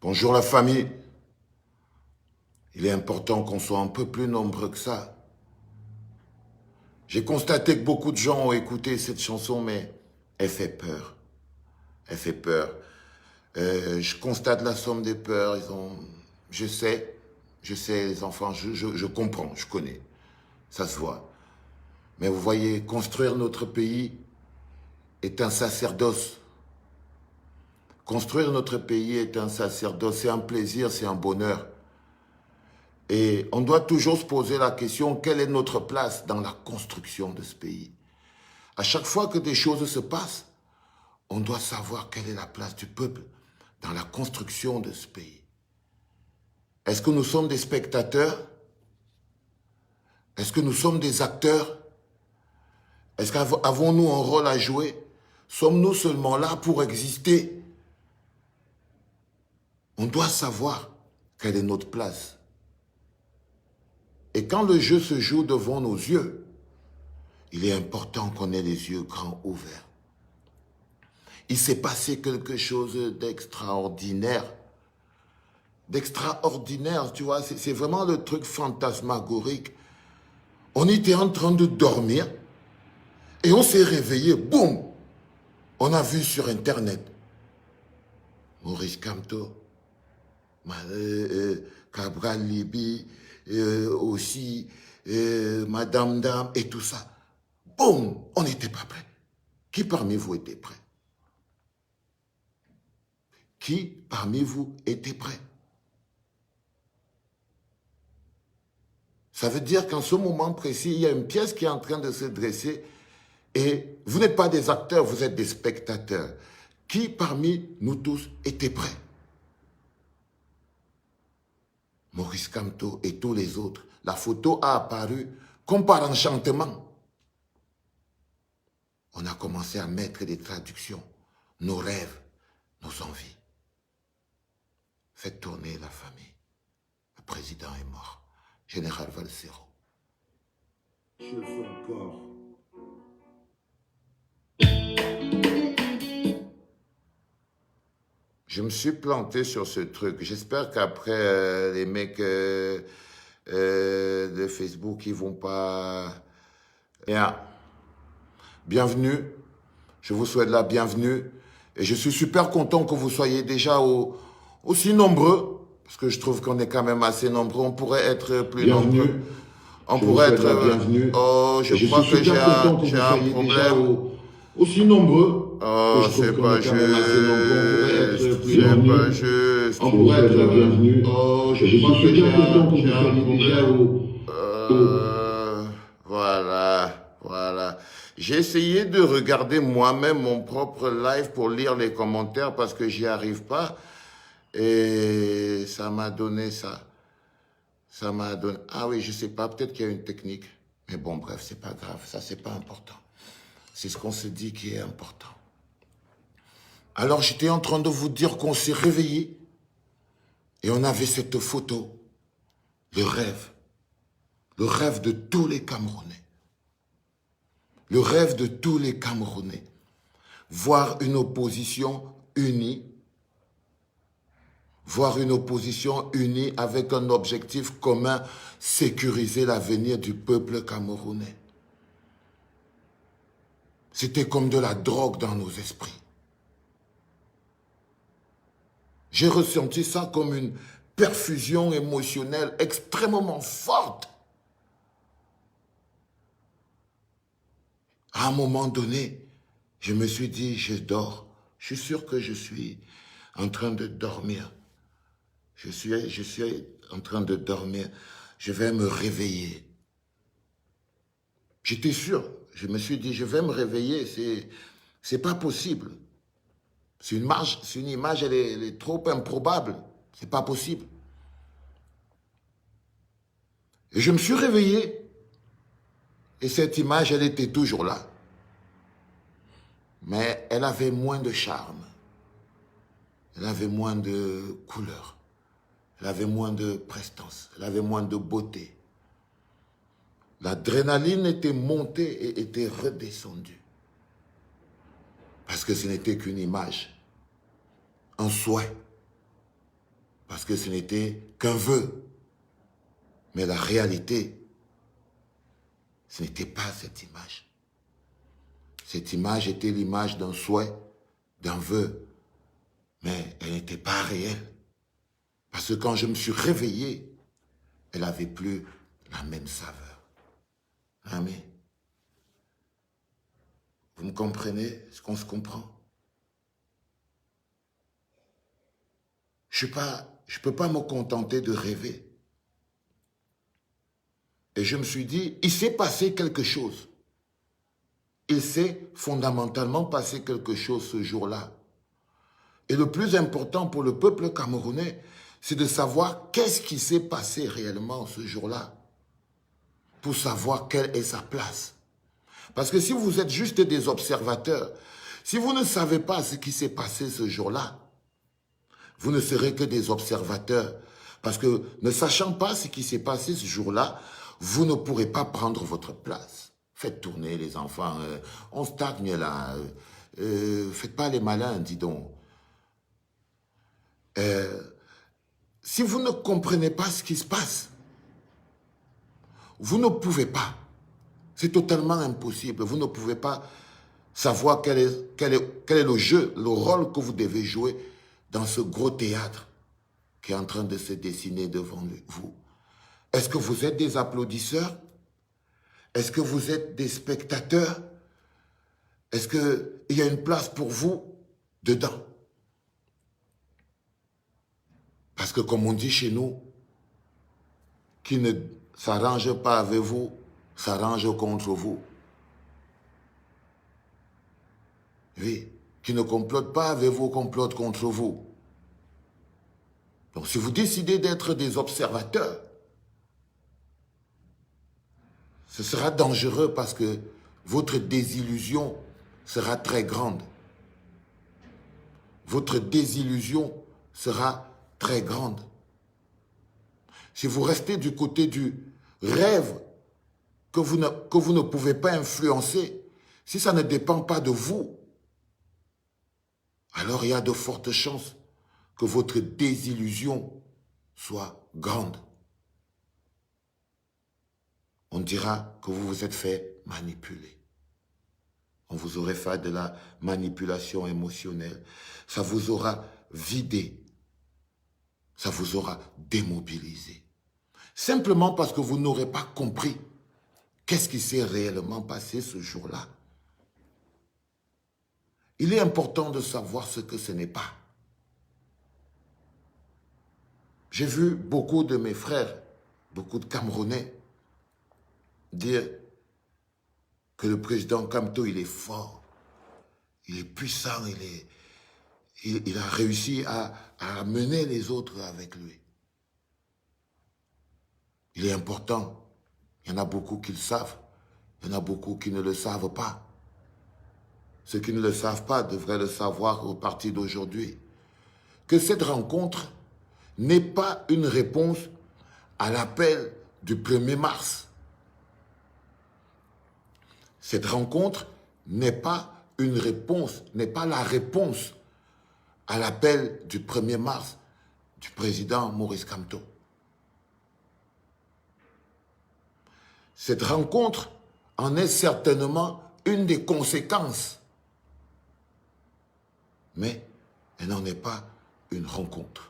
Bonjour la famille. Il est important qu'on soit un peu plus nombreux que ça. J'ai constaté que beaucoup de gens ont écouté cette chanson, mais elle fait peur. Elle fait peur. Je constate la somme des peurs. Je sais, les enfants, je comprends, je connais. Ça se voit. Mais vous voyez, construire notre pays est un sacerdoce. Construire notre pays est un sacerdoce, c'est un plaisir, c'est un bonheur. Et on doit toujours se poser la question, quelle est notre place dans la construction de ce pays? À chaque fois que des choses se passent, on doit savoir quelle est la place du peuple dans la construction de ce pays. Est-ce que nous sommes des spectateurs? Est-ce que nous sommes des acteurs? Est-ce qu'avons-nous un rôle à jouer? Sommes-nous seulement là pour exister? On doit savoir quelle est notre place. Et quand le jeu se joue devant nos yeux, il est important qu'on ait les yeux grands ouverts. Il s'est passé quelque chose d'extraordinaire. D'extraordinaire, tu vois, c'est vraiment le truc fantasmagorique. On était en train de dormir et on s'est réveillé, boum! On a vu sur Internet Maurice Kamto, Cabral Libi, aussi Madame Dame et tout ça. Boum! On n'était pas prêts. Qui parmi vous était prêt? Qui parmi vous était prêt? Ça veut dire qu'en ce moment précis, il y a une pièce qui est en train de se dresser et vous n'êtes pas des acteurs, vous êtes des spectateurs. Qui parmi nous tous était prêt? Maurice Kamto et tous les autres. La photo a apparu comme par enchantement. On a commencé à mettre des traductions, nos rêves, nos envies. Faites tourner la famille. Le président est mort. Général Valsero. Je fais encore. Je me suis planté sur ce truc. J'espère qu'après, les mecs de Facebook, ils vont pas... Bien. Bienvenue. Je vous souhaite la bienvenue. Et je suis super content que vous soyez déjà aussi nombreux. Parce que je trouve qu'on est quand même assez nombreux. On pourrait être plus bienvenue. nombreux. On pourrait être... bienvenue. Oh, je crois que j'ai un problème. Aussi nombreux. Oh, c'est pas juste. C'est pas juste. On pourrait être la bienvenue. Oh, je suis super content que vous soyez déjà voilà. J'ai essayé de regarder moi-même mon propre live pour lire les commentaires parce que j'y arrive pas. Et ça m'a donné ça. Ça m'a donné... Ah oui, je sais pas, peut-être qu'il y a une technique. Mais bon, bref, c'est pas grave, ça c'est pas important. C'est ce qu'on se dit qui est important. Alors j'étais en train de vous dire qu'on s'est réveillé et on avait cette photo, le rêve de tous les Camerounais. Le rêve de tous les Camerounais. Voir une opposition unie avec un objectif commun, sécuriser l'avenir du peuple camerounais. C'était comme de la drogue dans nos esprits. J'ai ressenti ça comme une perfusion émotionnelle extrêmement forte. À un moment donné, je me suis dit, je dors. Je suis sûr que je suis en train de dormir. Je suis en train de dormir. Je vais me réveiller. J'étais sûr. Je me suis dit, je vais me réveiller. C'est pas possible. C'est une image, elle est trop improbable. C'est pas possible. Et je me suis réveillé. Et cette image, elle était toujours là. Mais elle avait moins de charme. Elle avait moins de couleur. Elle avait moins de prestance. Elle avait moins de beauté. L'adrénaline était montée et était redescendue. Parce que ce n'était qu'une image. Un souhait. Parce que ce n'était qu'un vœu. Mais la réalité, ce n'était pas cette image. Cette image était l'image d'un souhait, d'un vœu. Mais elle n'était pas réelle. Parce que quand je me suis réveillé, elle n'avait plus la même saveur. Amen. Vous me comprenez? Est-ce qu'on se comprend? Je ne peux pas me contenter de rêver. Et je me suis dit, il s'est passé quelque chose. Il s'est fondamentalement passé quelque chose ce jour-là. Et le plus important pour le peuple camerounais, c'est de savoir qu'est-ce qui s'est passé réellement ce jour-là, pour savoir quelle est sa place. Parce que si vous êtes juste des observateurs, si vous ne savez pas ce qui s'est passé ce jour-là, vous ne serez que des observateurs. Parce que ne sachant pas ce qui s'est passé ce jour-là, vous ne pourrez pas prendre votre place. Faites tourner les enfants, on stagne là, faites pas les malins, dis donc. Si vous ne comprenez pas ce qui se passe, vous ne pouvez pas. C'est totalement impossible. Vous ne pouvez pas savoir quel est le jeu, le rôle que vous devez jouer dans ce gros théâtre qui est en train de se dessiner devant vous. Est-ce que vous êtes des applaudisseurs? Est-ce que vous êtes des spectateurs? Est-ce qu'il y a une place pour vous dedans? Parce que comme on dit chez nous, qui ne s'arrange pas avec vous, s'arrange contre vous. Oui, qui ne complote pas avec vous, complote contre vous. Donc si vous décidez d'être des observateurs, ce sera dangereux parce que votre désillusion sera très grande. Votre désillusion sera très grande. Si vous restez du côté du rêve que vous ne pouvez pas influencer, si ça ne dépend pas de vous, alors il y a de fortes chances que votre désillusion soit grande. On dira que vous vous êtes fait manipuler. On vous aurait fait de la manipulation émotionnelle. Ça vous aura vidé. Ça vous aura démobilisé. Simplement parce que vous n'aurez pas compris qu'est-ce qui s'est réellement passé ce jour-là. Il est important de savoir ce que ce n'est pas. J'ai vu beaucoup de mes frères, beaucoup de Camerounais, dire que le président Kamto, il est fort, il est puissant, il a réussi à mener les autres avec lui. Il est important. Il y en a beaucoup qui le savent. Il y en a beaucoup qui ne le savent pas. Ceux qui ne le savent pas devraient le savoir au partir d'aujourd'hui. Que cette rencontre n'est pas une réponse à l'appel du 1er mars. Cette rencontre n'est pas une réponse, n'est pas la réponse à l'appel du 1er mars du président Maurice Kamto. Cette rencontre en est certainement une des conséquences, mais elle n'en est pas une rencontre,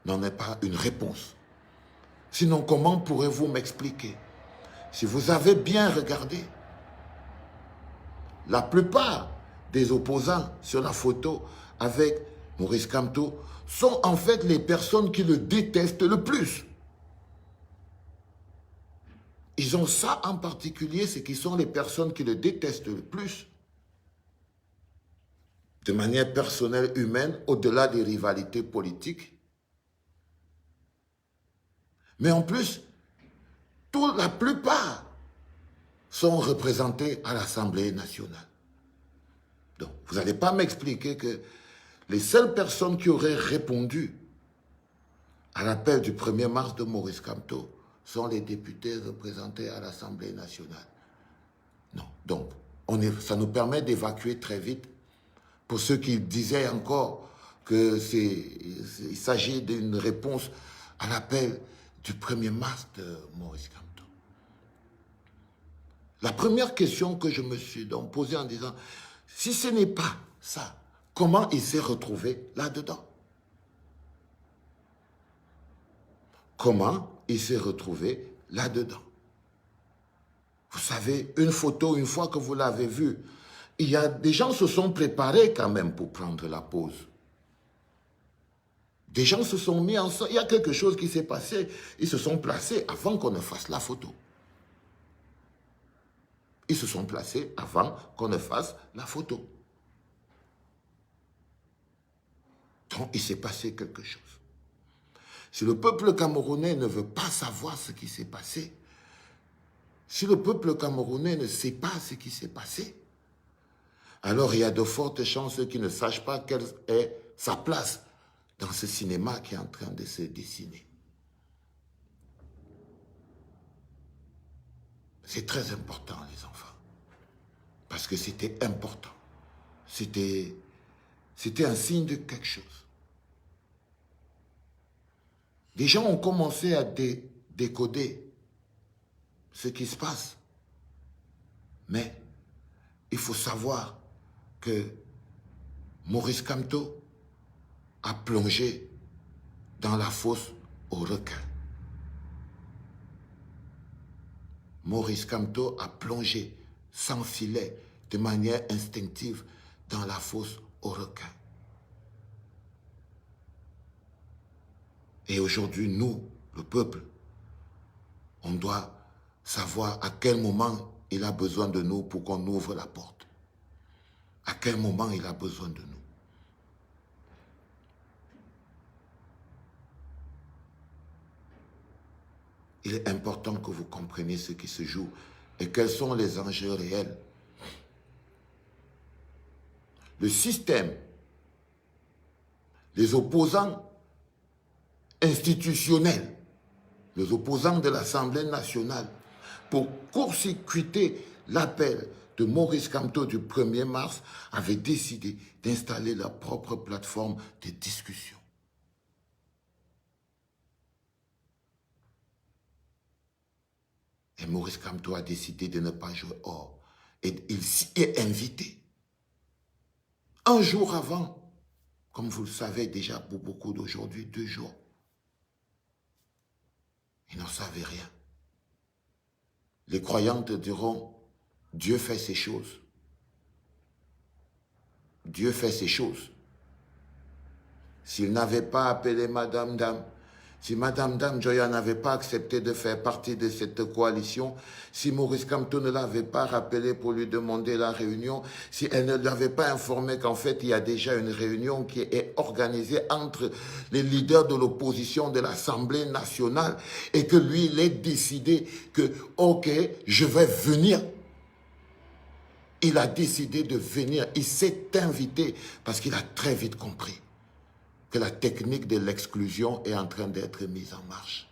n'en est pas une réponse. Sinon, comment pourrez-vous m'expliquer? Si vous avez bien regardé, la plupart des opposants sur la photo avec Maurice Kamto sont en fait les personnes qui le détestent le plus. Ils ont ça en particulier, c'est qu'ils sont les personnes qui le détestent le plus. De manière personnelle, humaine, au-delà des rivalités politiques. Mais en plus, la plupart sont représentés à l'Assemblée nationale. Donc, vous n'allez pas m'expliquer que les seules personnes qui auraient répondu à l'appel du 1er mars de Maurice Kamto sont les députés représentés à l'Assemblée nationale. Non. Donc, ça nous permet d'évacuer très vite. Pour ceux qui disaient encore qu'il s'agit d'une réponse à l'appel du 1er mars de Maurice Kamto. La première question que je me suis donc posée en disant, si ce n'est pas ça, comment il s'est retrouvé là-dedans? Comment il s'est retrouvé là-dedans? Vous savez, une photo, une fois que vous l'avez vue, il y a des gens se sont préparés quand même pour prendre la pause. Des gens se sont mis ensemble. Il y a quelque chose qui s'est passé. Ils se sont placés avant qu'on ne fasse la photo. Ils se sont placés avant qu'on ne fasse la photo. Donc, il s'est passé quelque chose. Si le peuple camerounais ne veut pas savoir ce qui s'est passé, si le peuple camerounais ne sait pas ce qui s'est passé, alors il y a de fortes chances qu'il ne sache pas quelle est sa place dans ce cinéma qui est en train de se dessiner. C'est très important, les enfants, parce que c'était important. C'était un signe de quelque chose. Les gens ont commencé à décoder ce qui se passe. Mais il faut savoir que Maurice Kamto a plongé dans la fosse aux requins. Maurice Kamto a plongé sans filet, de manière instinctive, dans la fosse aux requins. Et aujourd'hui, nous, le peuple, on doit savoir à quel moment il a besoin de nous pour qu'on ouvre la porte. À quel moment il a besoin de nous. Il est important que vous compreniez ce qui se joue et quels sont les enjeux réels. Le système, les opposants institutionnels, les opposants de l'Assemblée nationale, pour court-circuiter l'appel de Maurice Kamto du 1er mars, avaient décidé d'installer leur propre plateforme de discussion. Et Maurice Kamto a décidé de ne pas jouer hors. Et il s'y est invité. Un jour avant, comme vous le savez déjà pour beaucoup d'aujourd'hui, 2 jours. Ils n'en savaient rien. Les croyantes diront, Dieu fait ces choses. Dieu fait ces choses. S'il n'avait pas appelé Madame Dame, si Madame Dame Joya n'avait pas accepté de faire partie de cette coalition, si Maurice Kamto ne l'avait pas rappelé pour lui demander la réunion, si elle ne l'avait pas informé qu'en fait il y a déjà une réunion qui est organisée entre les leaders de l'opposition de l'Assemblée nationale et que lui il ait décidé que ok, je vais venir. Il a décidé de venir, il s'est invité parce qu'il a très vite compris que la technique de l'exclusion est en train d'être mise en marche.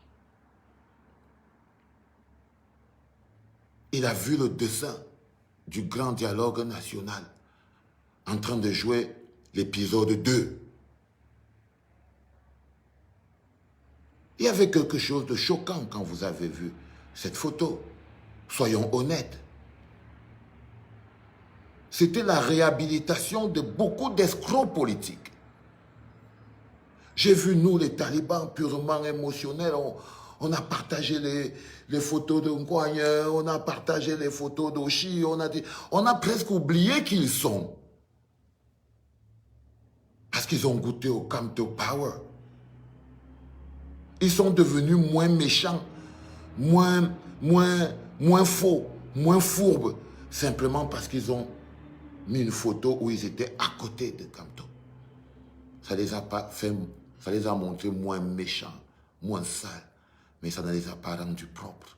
Il a vu le dessin du grand dialogue national en train de jouer l'épisode 2. Il y avait quelque chose de choquant quand vous avez vu cette photo. Soyons honnêtes. C'était la réhabilitation de beaucoup d'escrocs politiques. J'ai vu, nous, les talibans, purement émotionnels, on a partagé les photos de Nkwagne, on a partagé les photos d'Oshi, on a presque oublié qui ils sont. Parce qu'ils ont goûté au Kamto Power. Ils sont devenus moins méchants, moins faux, moins fourbes, simplement parce qu'ils ont mis une photo où ils étaient à côté de Kamto. Ça les a montrés moins méchants, moins sales, mais ça ne les a pas rendus propres.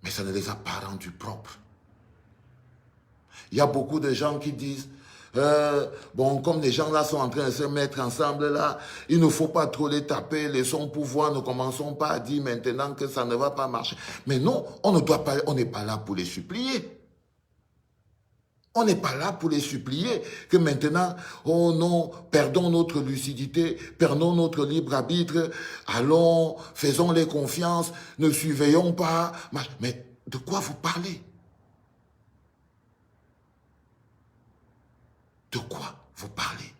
Mais ça ne les a pas rendus propres. Il y a beaucoup de gens qui disent, bon, comme les gens là sont en train de se mettre ensemble là, il ne faut pas trop les taper, laissons pouvoir, ne commençons pas à dire maintenant que ça ne va pas marcher. Mais non, on n'est pas là pour les supplier. On n'est pas là pour les supplier que maintenant, oh non, perdons notre lucidité, perdons notre libre arbitre, allons, faisons-les confiance, ne surveillons pas. Mais de quoi vous parlez? De quoi vous parlez?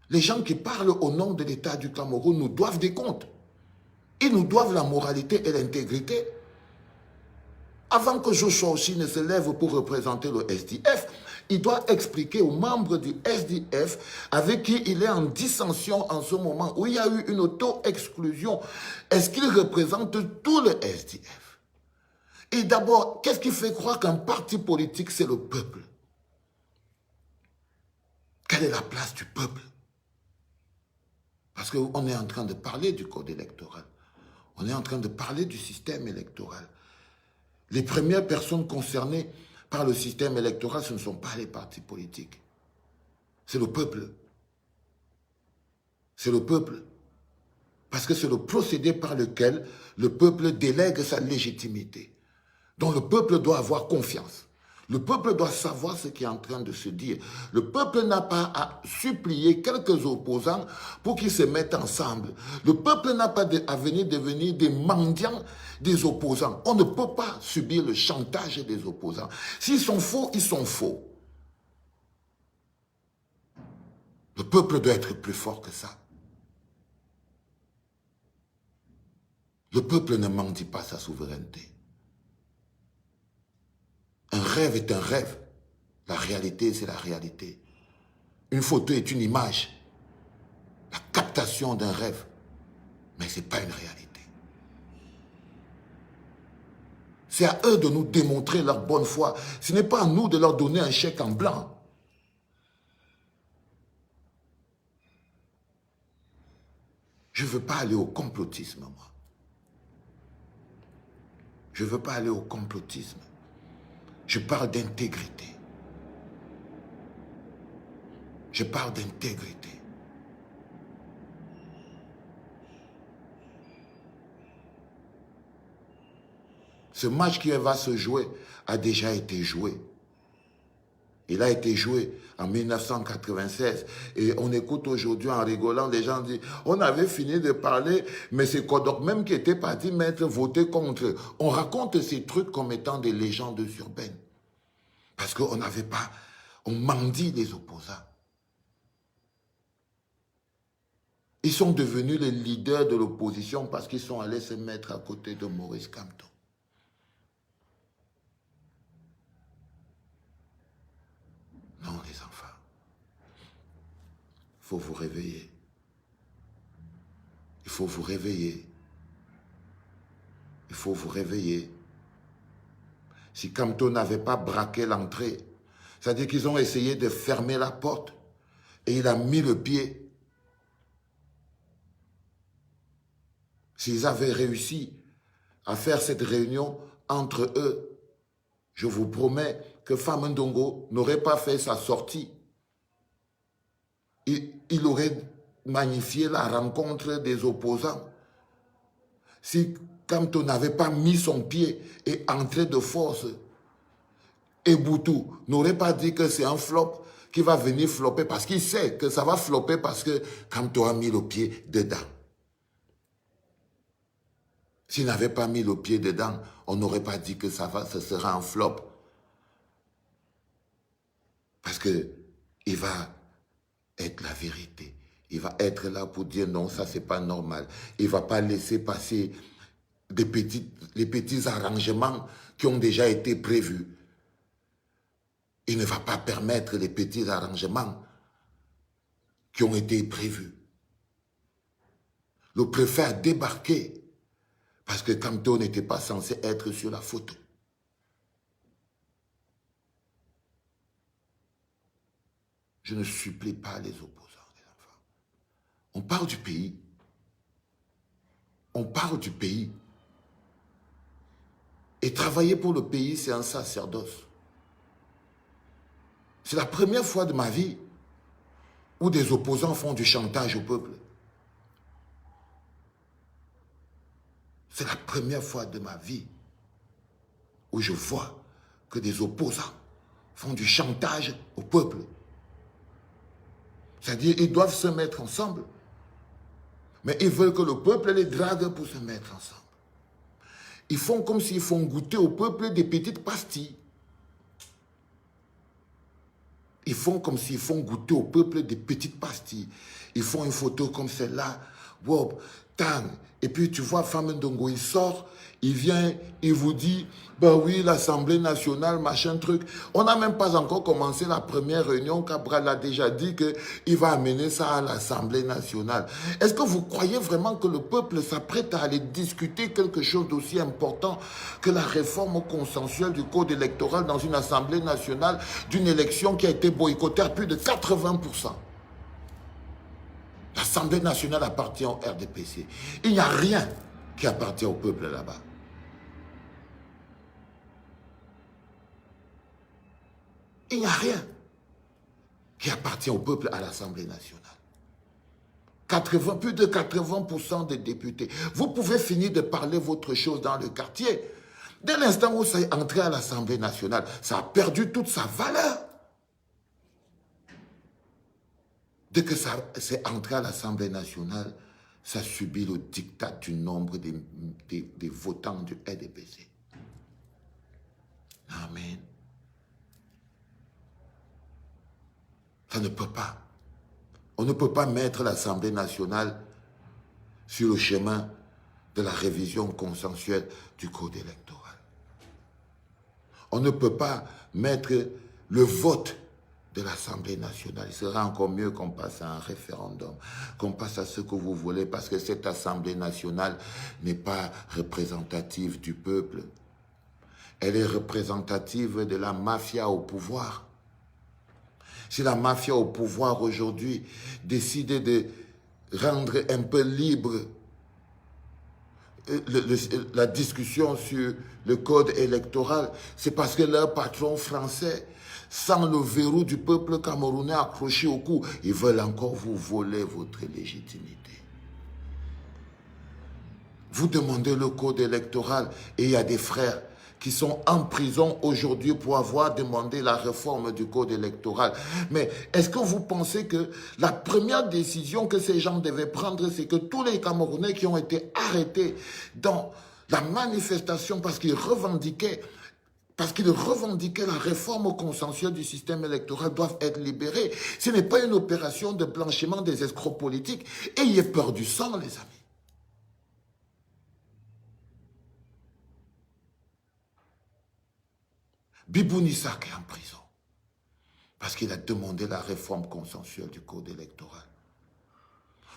Les gens qui parlent au nom de l'État du Cameroun nous doivent des comptes. Ils nous doivent la moralité et l'intégrité. Avant que Joshua aussi ne se lève pour représenter le SDF, il doit expliquer aux membres du SDF avec qui il est en dissension en ce moment, où il y a eu une auto-exclusion. Est-ce qu'il représente tout le SDF? Et d'abord, qu'est-ce qui fait croire qu'un parti politique, c'est le peuple? Quelle est la place du peuple? Parce qu'on est en train de parler du code électoral. On est en train de parler du système électoral. Les premières personnes concernées par le système électoral, ce ne sont pas les partis politiques. C'est le peuple. C'est le peuple. Parce que c'est le procédé par lequel le peuple délègue sa légitimité. Donc le peuple doit avoir confiance. Le peuple doit savoir ce qui est en train de se dire. Le peuple n'a pas à supplier quelques opposants pour qu'ils se mettent ensemble. Le peuple n'a pas à venir devenir des mendiants des opposants. On ne peut pas subir le chantage des opposants. S'ils sont faux, ils sont faux. Le peuple doit être plus fort que ça. Le peuple ne mendie pas sa souveraineté. Un rêve est un rêve. La réalité, c'est la réalité. Une photo est une image. La captation d'un rêve. Mais ce n'est pas une réalité. C'est à eux de nous démontrer leur bonne foi. Ce n'est pas à nous de leur donner un chèque en blanc. Je ne veux pas aller au complotisme, moi. Je ne veux pas aller au complotisme. Je parle d'intégrité. Je parle d'intégrité. Ce match qui va se jouer a déjà été joué. Il a été joué en 1996. Et on écoute aujourd'hui en rigolant, les gens disent, on avait fini de parler, mais c'est Kodok même qui était parti mettre voter contre. On raconte ces trucs comme étant des légendes urbaines. Parce qu'on n'avait pas, on mendie les opposants. Ils sont devenus les leaders de l'opposition parce qu'ils sont allés se mettre à côté de Maurice Kamto. Non, les enfants. Il faut vous réveiller. Il faut vous réveiller. Il faut vous réveiller. Si Kamto n'avait pas braqué l'entrée, c'est-à-dire qu'ils ont essayé de fermer la porte et il a mis le pied. S'ils avaient réussi à faire cette réunion entre eux, je vous promets que Fama Ndongo n'aurait pas fait sa sortie. Il aurait magnifié la rencontre des opposants. Si Kamto n'avait pas mis son pied et entré de force, Eboutou n'aurait pas dit que c'est un flop qui va venir flopper parce qu'il sait que ça va flopper parce que Kamto a mis le pied dedans. S'il n'avait pas mis le pied dedans, on n'aurait pas dit que ce sera un flop. Parce qu'il va être la vérité. Il va être là pour dire non, ça c'est pas normal. Il ne va pas laisser passer les petits arrangements qui ont déjà été prévus. Il ne va pas permettre les petits arrangements qui ont été prévus. Le préfet a débarqué parce que Kamto n'était pas censé être sur la photo. Je ne supplie pas les opposants, les enfants. On parle du pays. On parle du pays. Et travailler pour le pays, c'est un sacerdoce. C'est la première fois de ma vie où des opposants font du chantage au peuple. C'est la première fois de ma vie. où je vois que des opposants font du chantage au peuple. C'est-à-dire ils doivent se mettre ensemble, mais ils veulent que le peuple les drague pour se mettre ensemble. Ils font comme s'ils font goûter au peuple des petites pastilles. Ils font comme s'ils font goûter au peuple des petites pastilles. Ils font une photo comme celle-là. Wow, tang. Et puis tu vois Femme Ndongo, il sort, il vient, il vous dit, ben oui, l'Assemblée nationale, machin truc. On n'a même pas encore commencé la première réunion. Cabral a déjà dit qu'il va amener ça à l'Assemblée nationale. Est-ce que vous croyez vraiment que le peuple s'apprête à aller discuter quelque chose d'aussi important que la réforme consensuelle du code électoral dans une Assemblée nationale d'une élection qui a été boycottée à plus de 80%? L'Assemblée nationale appartient au RDPC. Il n'y a rien qui appartient au peuple là-bas. Il n'y a rien qui appartient au peuple à l'Assemblée nationale. Plus de 80% des députés. Vous pouvez finir de parler votre chose dans le quartier. Dès l'instant où ça est entré à l'Assemblée nationale, ça a perdu toute sa valeur. Dès que ça s'est entré à l'Assemblée nationale, ça subit le diktat du nombre des votants du RDPC. Amen. Ça ne peut pas. On ne peut pas mettre l'Assemblée nationale sur le chemin de la révision consensuelle du code électoral. On ne peut pas mettre le vote de l'Assemblée nationale. Il sera encore mieux qu'on passe à un référendum, qu'on passe à ce que vous voulez, parce que cette Assemblée nationale n'est pas représentative du peuple. Elle est représentative de la mafia au pouvoir. Si la mafia au pouvoir aujourd'hui décide de rendre un peu libre la discussion sur le code électoral, c'est parce que leur patron français, sans le verrou du peuple camerounais accroché au cou, ils veulent encore vous voler votre légitimité. Vous demandez le code électoral et il y a des frères qui sont en prison aujourd'hui pour avoir demandé la réforme du code électoral. Mais est-ce que vous pensez que la première décision que ces gens devaient prendre, c'est que tous les Camerounais qui ont été arrêtés dans la manifestation parce qu'ils revendiquaient la réforme consensuelle du système électoral doivent être libérés? Ce n'est pas une opération de blanchiment des escrocs politiques. Ayez peur du sang, les amis. Bibou Issak est en prison parce qu'il a demandé la réforme consensuelle du code électoral.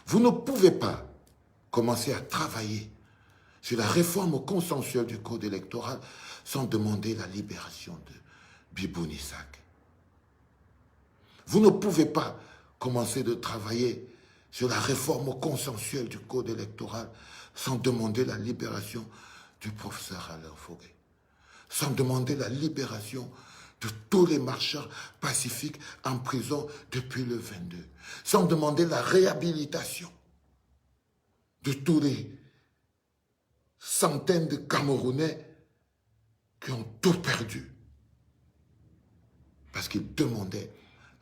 Vous ne pouvez pas commencer à travailler sur la réforme consensuelle du code électoral sans demander la libération de Bibou Issak. Vous ne pouvez pas commencer de travailler sur la réforme consensuelle du code électoral sans demander la libération du professeur Alain Foguet, sans demander la libération de tous les marcheurs pacifiques en prison depuis le 22, sans demander la réhabilitation de tous les centaines de Camerounais qui ont tout perdu parce qu'ils demandaient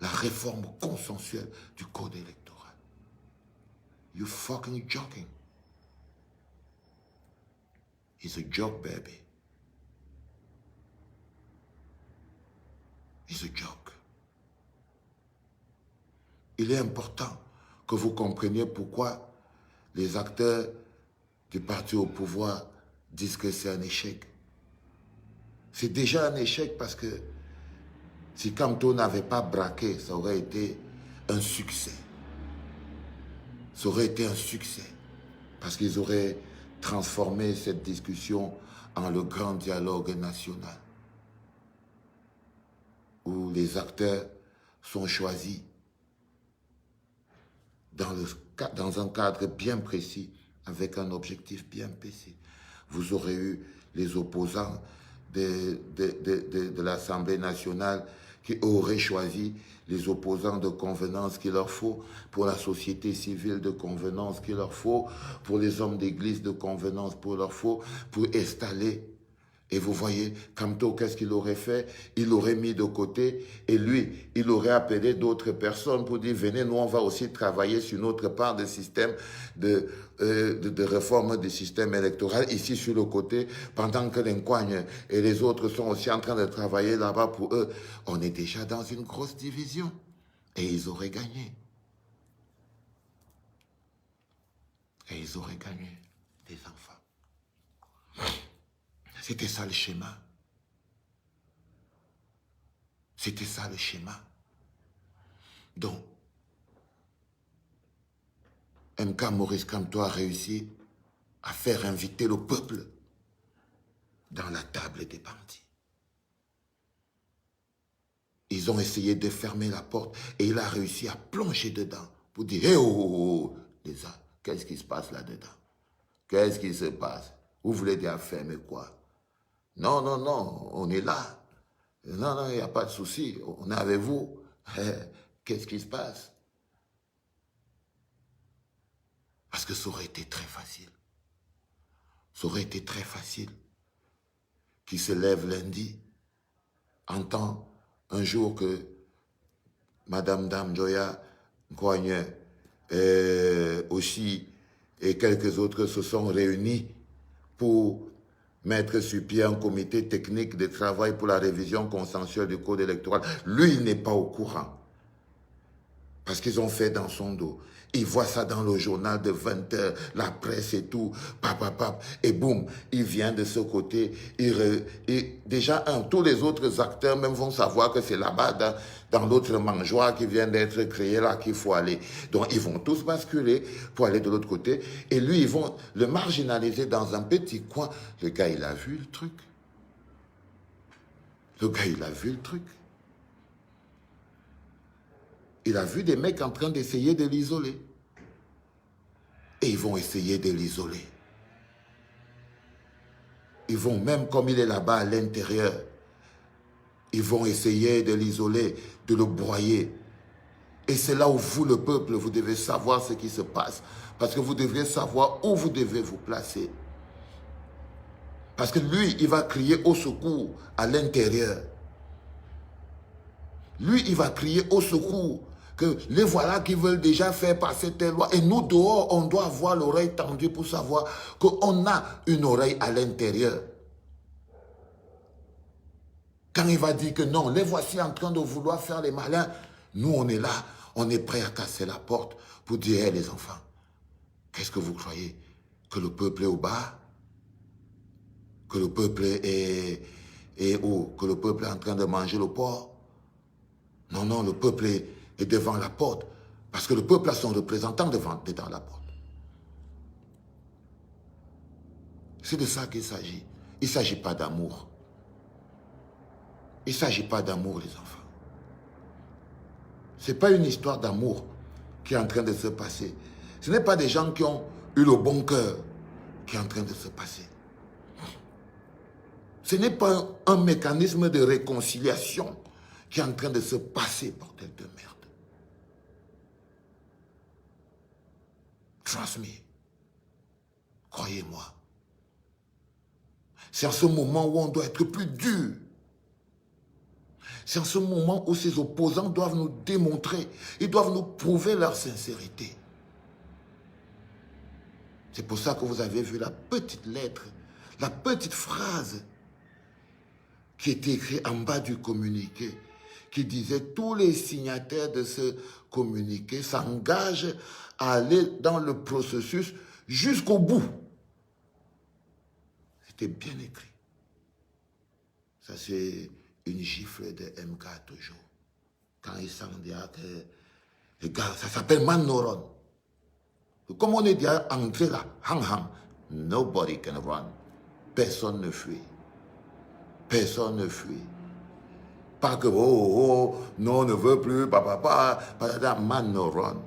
la réforme consensuelle du code électoral. You fucking joking. It's a joke, baby. It's a joke. Il est important que vous compreniez pourquoi les acteurs du parti au pouvoir disent que c'est un échec. C'est déjà un échec parce que si Kamto n'avait pas braqué, ça aurait été un succès. Ça aurait été un succès parce qu'ils auraient transformé cette discussion en le grand dialogue national où les acteurs sont choisis dans un cadre bien précis, avec un objectif bien précis. Vous aurez eu les opposants de l'Assemblée nationale qui auraient choisi les opposants de convenance qu'il leur faut, pour la société civile de convenance qu'il leur faut, pour les hommes d'église de convenance qu'il leur faut, pour installer Et vous voyez, Kamto, qu'est-ce qu'il aurait fait? Il l'aurait mis de côté et lui, il aurait appelé d'autres personnes pour dire, venez, nous, on va aussi travailler sur notre part de système de réforme du système électoral ici sur le côté, pendant que l'Encoigne et les autres sont aussi en train de travailler là-bas pour eux. On est déjà dans une grosse division et ils auraient gagné. Et ils auraient gagné des enfants. C'était ça le schéma. C'était ça le schéma. Donc, MK Maurice Kamto a réussi à faire inviter le peuple dans la table des bandits. Ils ont essayé de fermer la porte et il a réussi à plonger dedans pour dire, hé, oh, les gars, qu'est-ce qui se passe là-dedans? Qu'est-ce qui se passe? Vous voulez dire fermer quoi? Non, non, non, on est là. Non, non, il n'y a pas de souci. On est avec vous. Qu'est-ce qui se passe? Parce que ça aurait été très facile. Ça aurait été très facile qu'il se lève lundi, entend un jour que Madame Dame Joya Nkoigne aussi et quelques autres se sont réunis pour mettre sur pied un comité technique de travail pour la révision consensuelle du code électoral. Lui, il n'est pas au courant. Parce qu'ils ont fait dans son dos. Il voit ça dans le journal de 20 heures, la presse et tout, et boum, il vient de ce côté. Déjà, tous les autres acteurs même vont savoir que c'est là-bas, dans l'autre mangeoire qui vient d'être créé là, qu'il faut aller. Donc, ils vont tous basculer pour aller de l'autre côté. Et lui, ils vont le marginaliser dans un petit coin. Le gars, il a vu le truc. Le gars, il a vu le truc. Il a vu des mecs en train d'essayer de l'isoler. Et ils vont essayer de l'isoler. Ils vont, même comme il est là-bas à l'intérieur, ils vont essayer de l'isoler, de le broyer. Et c'est là où vous, le peuple, vous devez savoir ce qui se passe. Parce que vous devriez savoir où vous devez vous placer. Parce que lui, il va crier au secours à l'intérieur. Lui, il va crier au secours que les voilà qui veulent déjà faire passer telle loi. Et nous, dehors, on doit avoir l'oreille tendue pour savoir qu'on a une oreille à l'intérieur. Quand il va dire que non, les voici en train de vouloir faire les malins, nous, on est là, on est prêt à casser la porte pour dire, hey, les enfants, qu'est-ce que vous croyez? Que le peuple est au bas? Que le peuple est où? Que le peuple est en train de manger le porc? Non, non, le peuple est devant la porte. Parce que le peuple a son représentant devant la porte. C'est de ça qu'il s'agit. Il ne s'agit pas d'amour. Il ne s'agit pas d'amour, les enfants. Ce n'est pas une histoire d'amour qui est en train de se passer. Ce n'est pas des gens qui ont eu le bon cœur qui est en train de se passer. Ce n'est pas un mécanisme de réconciliation qui est en train de se passer, bordel de merde. Trust me. Croyez-moi. C'est en ce moment où on doit être plus dur. C'est en ce moment où ces opposants doivent nous démontrer, ils doivent nous prouver leur sincérité. C'est pour ça que vous avez vu la petite lettre, la petite phrase qui était écrite en bas du communiqué, qui disait tous les signataires de ce communiqué s'engagent à aller dans le processus jusqu'au bout. C'était bien écrit. Ça, c'est une gifle de MK toujours. Quand il s'en dit que les gars, ça s'appelle Manoron. Comme on est déjà entré là, hang hang, nobody can run. Personne ne fuit. Personne ne fuit. Pas que, non, on ne veut plus, papa, Manoron.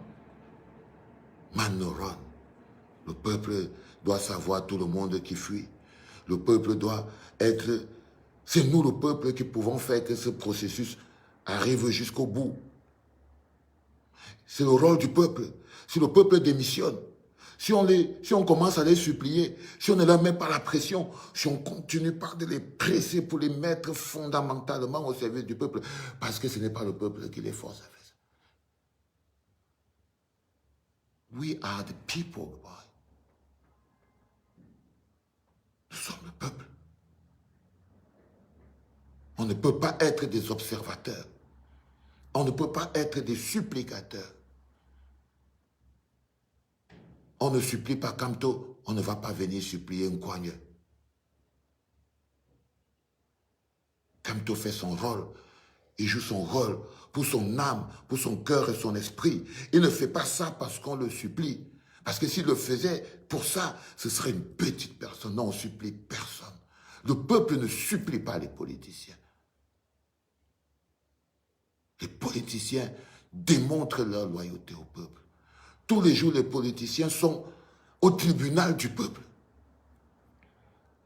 Manoron. Le peuple doit savoir tout le monde qui fuit. Le peuple doit être... C'est nous, le peuple, qui pouvons faire que ce processus arrive jusqu'au bout. C'est le rôle du peuple. Si le peuple démissionne, si on commence à les supplier, si on ne leur met pas la pression, si on continue pas de les presser pour les mettre fondamentalement au service du peuple, parce que ce n'est pas le peuple qui les force à faire ça. We are the people, boy. Nous sommes le peuple. On ne peut pas être des observateurs. On ne peut pas être des supplicateurs. On ne supplie pas Kamto, on ne va pas venir supplier Nkwanyo. Kamto fait son rôle. Il joue son rôle pour son âme, pour son cœur et son esprit. Il ne fait pas ça parce qu'on le supplie. Parce que s'il le faisait, pour ça, ce serait une petite personne. Non, on ne supplie personne. Le peuple ne supplie pas les politiciens. Les politiciens démontrent leur loyauté au peuple. Tous les jours, les politiciens sont au tribunal du peuple.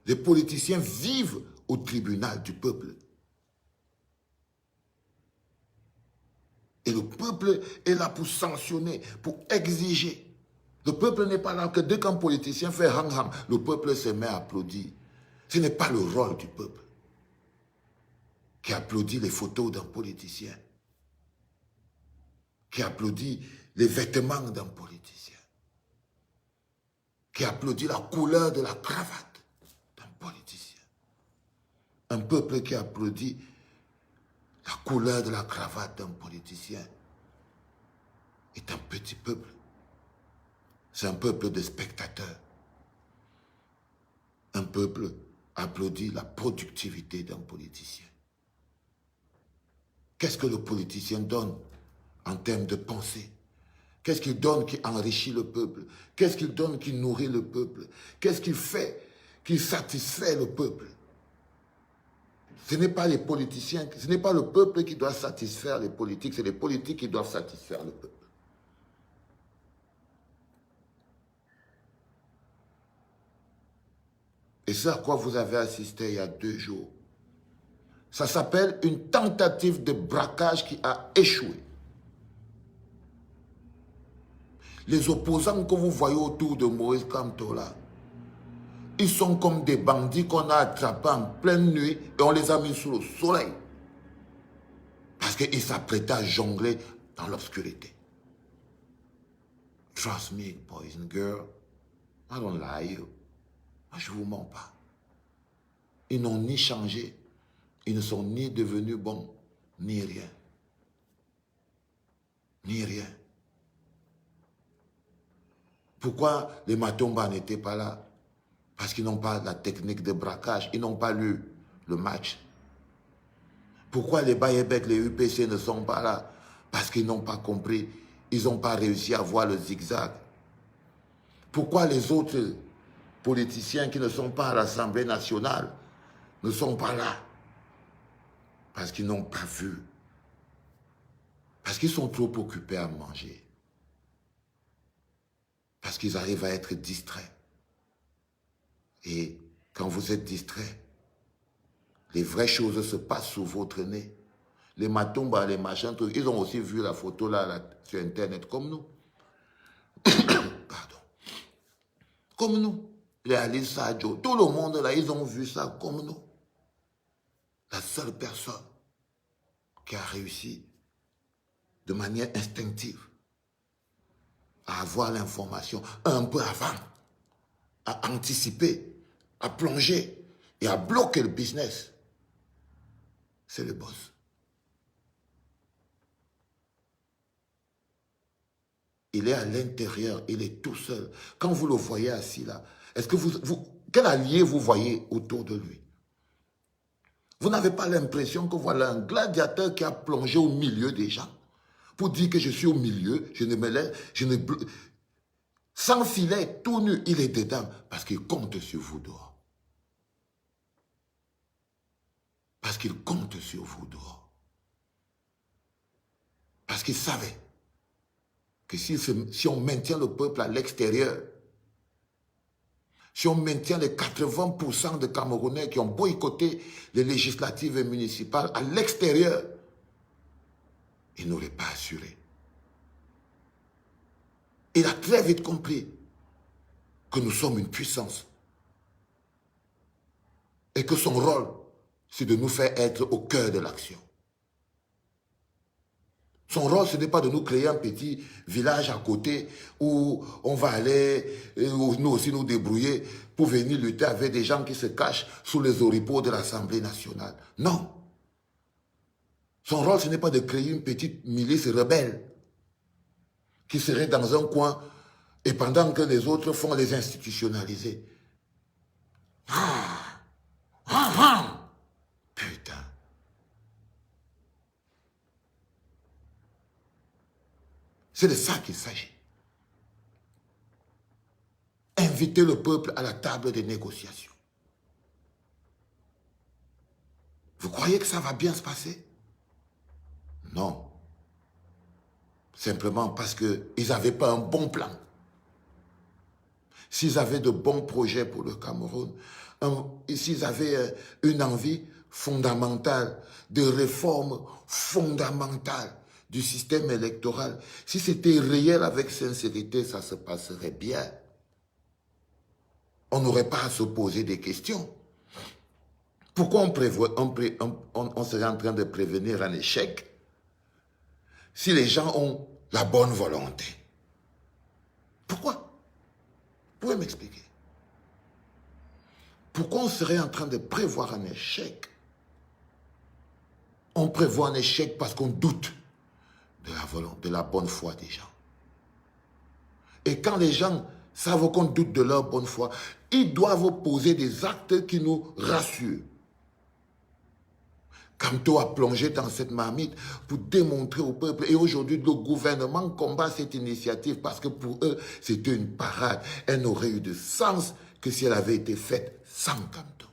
Les politiciens vivent au tribunal du peuple. Et le peuple est là pour sanctionner, pour exiger. Le peuple n'est pas là que dès qu'un politicien fait hang-hang, le peuple se met à applaudir. Ce n'est pas le rôle du peuple qui applaudit les photos d'un politicien, qui applaudit les vêtements d'un politicien, qui applaudit la couleur de la cravate d'un politicien. Un peuple qui applaudit la couleur de la cravate d'un politicien est un petit peuple. C'est un peuple de spectateurs. Un peuple applaudit la productivité d'un politicien. Qu'est-ce que le politicien donne en termes de pensée? Qu'est-ce qu'il donne qui enrichit le peuple? Qu'est-ce qu'il donne qui nourrit le peuple? Qu'est-ce qu'il fait qui satisfait le peuple? Ce n'est pas les politiciens, ce n'est pas le peuple qui doit satisfaire les politiques, c'est les politiques qui doivent satisfaire le peuple. Et c'est à quoi vous avez assisté il y a 2 jours. Ça s'appelle une tentative de braquage qui a échoué. Les opposants que vous voyez autour de Moïse Kamto là, ils sont comme des bandits qu'on a attrapés en pleine nuit et on les a mis sous le soleil. Parce qu'ils s'apprêtaient à jongler dans l'obscurité. Trust me, boys and girls. I don't lie you. Moi, je ne vous mens pas. Ils n'ont ni changé, ils ne sont ni devenus bons, ni rien. Ni rien. Pourquoi les Matomba n'étaient pas là? Parce qu'ils n'ont pas la technique de braquage, ils n'ont pas lu le match. Pourquoi les Bayebek, les UPC ne sont pas là? Parce qu'ils n'ont pas compris, ils n'ont pas réussi à voir le zigzag. Pourquoi les autres politiciens qui ne sont pas à l'Assemblée nationale ne sont pas là? Parce qu'ils n'ont pas vu. Parce qu'ils sont trop occupés à manger. Parce qu'ils arrivent à être distraits. Et quand vous êtes distrait, les vraies choses se passent sous votre nez. Les Matomba, les machins, ils ont aussi vu la photo là sur Internet comme nous. Pardon. Comme nous. Les Ali Sadio, tout le monde là, ils ont vu ça comme nous. La seule personne qui a réussi de manière instinctive à avoir l'information un peu avant, à anticiper, à plonger et à bloquer le business, c'est le boss. Il est à l'intérieur, il est tout seul. Quand vous le voyez assis là, est-ce que quel allié vous voyez autour de lui? Vous n'avez pas l'impression que voilà un gladiateur qui a plongé au milieu des gens pour dire que je suis au milieu, je ne me laisse, sans filet, tout nu, il est dedans parce qu'il compte sur vous dehors. Parce qu'il compte sur vous dehors. Parce qu'il savait que si on maintient le peuple à l'extérieur, si on maintient les 80% de Camerounais qui ont boycotté les législatives et municipales à l'extérieur, ils n'auraient pas assuré. Il a très vite compris que nous sommes une puissance. Et que son rôle, c'est de nous faire être au cœur de l'action. Son rôle, ce n'est pas de nous créer un petit village à côté où on va aller, où nous aussi nous débrouiller pour venir lutter avec des gens qui se cachent sous les oripeaux de l'Assemblée nationale. Non. Son rôle, ce n'est pas de créer une petite milice rebelle qui serait dans un coin et pendant que les autres font les institutionnaliser. Putain. C'est de ça qu'il s'agit. Inviter le peuple à la table des négociations. Vous croyez que ça va bien se passer? Non. Simplement parce qu'ils n'avaient pas un bon plan. S'ils avaient de bons projets pour le Cameroun, s'ils avaient une envie fondamentale, de réforme fondamentale du système électoral, si c'était réel avec sincérité, ça se passerait bien. On n'aurait pas à se poser des questions. Pourquoi on serait en train de prévenir un échec si les gens ont la bonne volonté? Pourquoi? Vous pouvez m'expliquer? Pourquoi on serait en train de prévoir un échec? On prévoit un échec parce qu'on doute de la bonne foi des gens. Et quand les gens savent qu'on doute de leur bonne foi, ils doivent poser des actes qui nous rassurent. Kamto a plongé dans cette marmite pour démontrer au peuple. Et aujourd'hui, le gouvernement combat cette initiative parce que pour eux, c'était une parade. Elle n'aurait eu de sens que si elle avait été faite sans Kamto.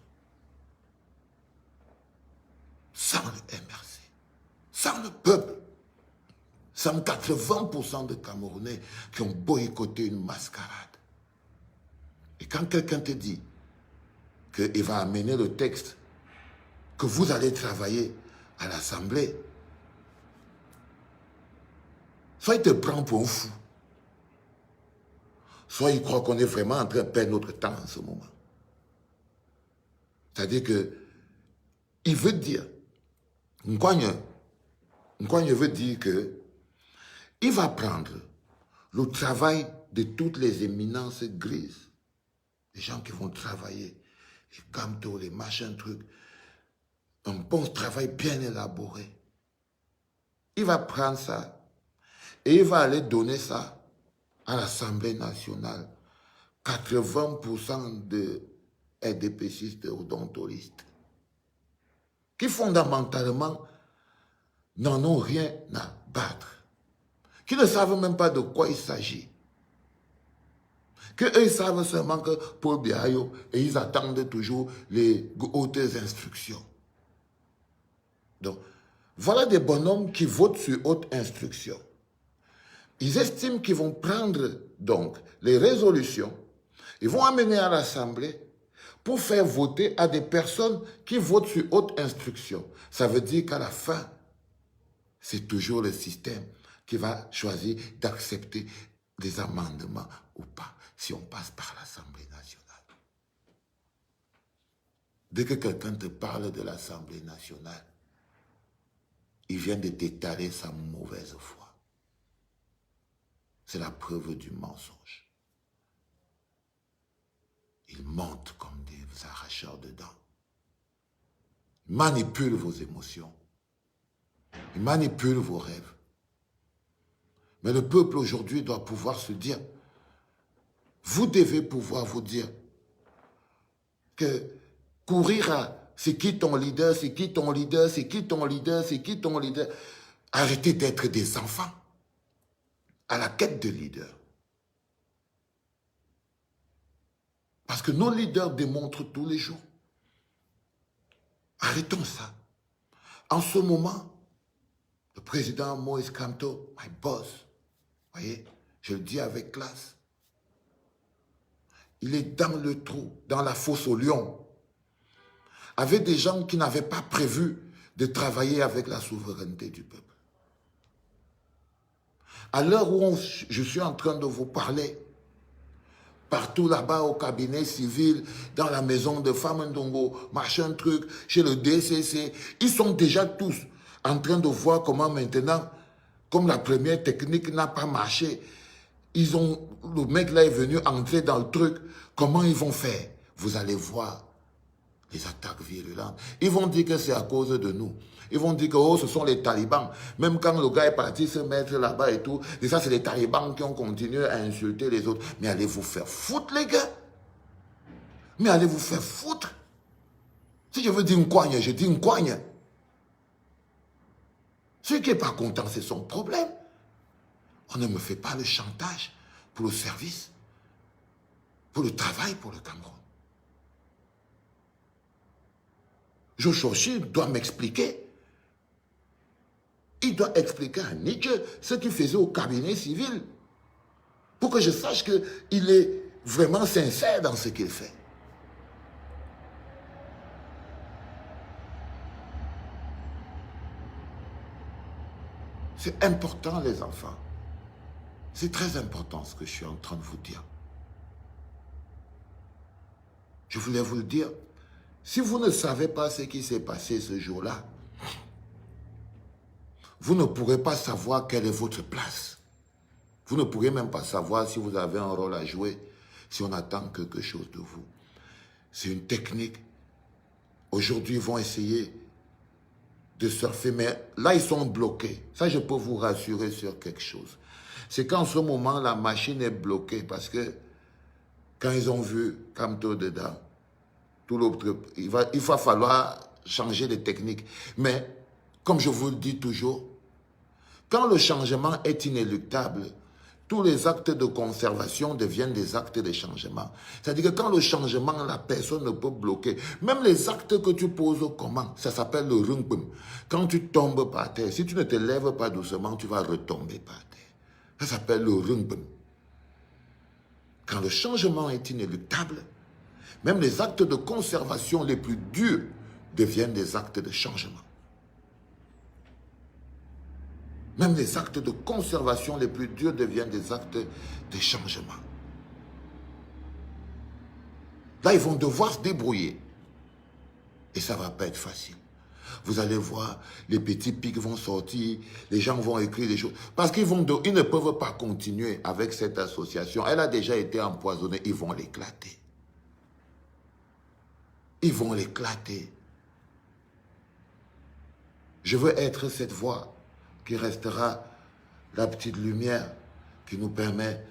Sans le MRC. Sans le peuple. Sans 80% de Camerounais qui ont boycotté une mascarade. Et quand quelqu'un te dit qu'il va amener le texte que vous allez travailler à l'Assemblée, soit il te prend pour un fou, soit il croit qu'on est vraiment en train de perdre notre temps en ce moment. C'est-à-dire que il veut dire, Nkogne veut dire que il va prendre le travail de toutes les éminences grises, les gens qui vont travailler, les Kamto, les machins trucs, un bon travail bien élaboré. Il va prendre ça et il va aller donner ça à l'Assemblée nationale. 80% de RDPCistes et odontolistes qui fondamentalement n'en ont rien à battre, qui ne savent même pas de quoi il s'agit. Qu'eux, ils savent seulement que Paul Biayo, et ils attendent toujours les hautes instructions. Donc, voilà des bonhommes qui votent sur haute instruction. Ils estiment qu'ils vont prendre donc les résolutions, ils vont amener à l'Assemblée pour faire voter à des personnes qui votent sur haute instruction. Ça veut dire qu'à la fin, c'est toujours le système qui va choisir d'accepter des amendements ou pas, si on passe par l'Assemblée nationale. Dès que quelqu'un te parle de l'Assemblée nationale, il vient de t'étaler sa mauvaise foi. C'est la preuve du mensonge. Ils mentent comme des arracheurs de dents. Ils manipulent vos émotions. Ils manipulent vos rêves. Mais le peuple aujourd'hui doit pouvoir se dire, vous devez pouvoir vous dire que courir à c'est qui ton leader, c'est qui ton leader, c'est qui ton leader, c'est qui ton leader. Arrêtez d'être des enfants à la quête de leaders. Parce que nos leaders démontrent tous les jours. Arrêtons ça. En ce moment, le président Moïse Kamto, my boss, voyez, je le dis avec classe, il est dans le trou, dans la fosse au lion, avec des gens qui n'avaient pas prévu de travailler avec la souveraineté du peuple. À l'heure où je suis en train de vous parler, Partout là-bas au cabinet civil, dans la maison de Femme Ndongo, machin truc, chez le DCC, ils sont déjà tous en train de voir comment maintenant, comme la première technique n'a pas marché, le mec là est venu entrer dans le truc, comment ils vont faire? Vous allez voir les attaques virulentes. Ils vont dire que c'est à cause de nous. Ils vont dire que oh, ce sont les talibans. Même quand le gars est parti se mettre là-bas et tout, et ça c'est les talibans qui ont continué à insulter les autres. Mais allez vous faire foutre les gars. Mais allez vous faire foutre. Si je veux dire une coigne, je dis une coigne. Celui qui n'est pas content, c'est son problème. On ne me fait pas le chantage pour le service, pour le travail, pour le Cameroun. Joshua doit m'expliquer. Il doit expliquer à Nietzsche ce qu'il faisait au cabinet civil. Pour que je sache qu'il est vraiment sincère dans ce qu'il fait. C'est important, les enfants. C'est très important ce que je suis en train de vous dire. Je voulais vous le dire. Si vous ne savez pas ce qui s'est passé ce jour-là, vous ne pourrez pas savoir quelle est votre place. Vous ne pourrez même pas savoir si vous avez un rôle à jouer, si on attend quelque chose de vous. C'est une technique. Aujourd'hui, ils vont essayer de surfer, mais là, ils sont bloqués. Ça, je peux vous rassurer sur quelque chose. C'est qu'en ce moment, la machine est bloquée parce que quand ils ont vu Kamto dedans, tout l'autre, il va falloir changer de technique. Mais, comme je vous le dis toujours, quand le changement est inéluctable, tous les actes de conservation deviennent des actes de changement. C'est-à-dire que quand le changement, la personne ne peut bloquer. Même les actes que tu poses comment, ça s'appelle le rumpum. Quand tu tombes par terre, si tu ne te lèves pas doucement, tu vas retomber par terre. Ça s'appelle le rumpum. Quand le changement est inéluctable, même les actes de conservation les plus durs deviennent des actes de changement. Même les actes de conservation les plus durs deviennent des actes de changement. Là, ils vont devoir se débrouiller. Et ça ne va pas être facile. Vous allez voir, les petits pics vont sortir, les gens vont écrire des choses. Parce qu'ils ne peuvent pas continuer avec cette association. Elle a déjà été empoisonnée, ils vont l'éclater. Ils vont l'éclater. Je veux être cette voix qui restera la petite lumière qui nous permet